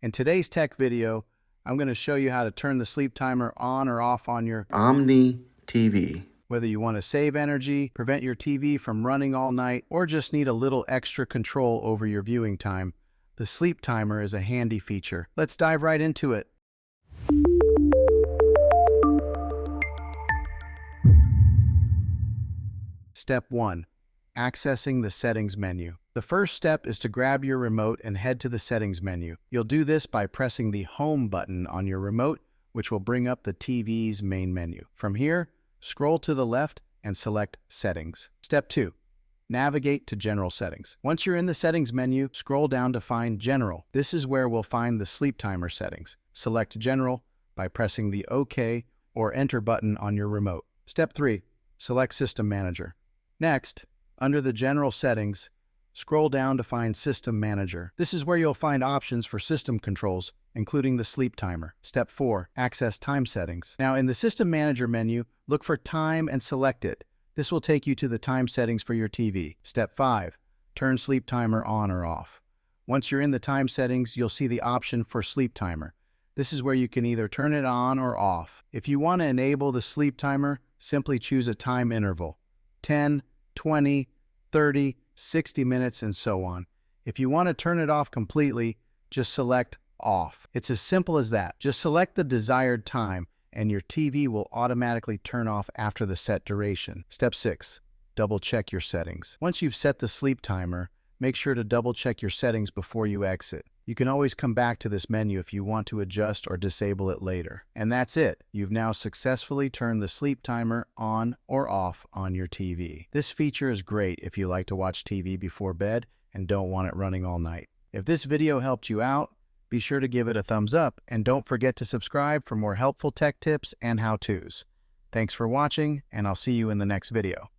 In today's tech video, I'm going to show you how to turn the sleep timer on or off on your Omni TV. Whether you want to save energy, prevent your TV from running all night, or just need a little extra control over your viewing time, the sleep timer is a handy feature. Let's dive right into it. Step 1. Accessing the settings menu. The first step is to grab your remote and head to the settings menu. You'll do this by pressing the home button on your remote, which will bring up the TV's main menu. From here, scroll to the left and select Settings. Step 2. Navigate to General Settings. Once you're in the Settings menu, scroll down to find General. This is where we'll find the sleep timer settings. Select General by pressing the OK or Enter button on your remote. Step 3. Select System Manager. Next, under the General Settings, scroll down to find System Manager. This is where you'll find options for system controls, including the sleep timer. Step 4. Access time settings. Now, in the System Manager menu, look for Time and select it. This will take you to the time settings for your TV. Step 5. Turn sleep timer on or off. Once you're in the time settings, you'll see the option for sleep timer. This is where you can either turn it on or off. If you want to enable the sleep timer, simply choose a time interval: 10, 20, 30, 60 minutes, and so on. If you want to turn it off completely, just select Off. It's as simple as that. Just select the desired time, and your TV will automatically turn off after the set duration. Step 6. Double-check your settings. Once you've set the sleep timer, make sure to double-check your settings before you exit. You can always come back to this menu if you want to adjust or disable it later. And that's it. You've now successfully turned the sleep timer on or off on your TV. This feature is great if you like to watch TV before bed and don't want it running all night. If this video helped you out, be sure to give it a thumbs up and don't forget to subscribe for more helpful tech tips and how-tos. Thanks for watching, and I'll see you in the next video.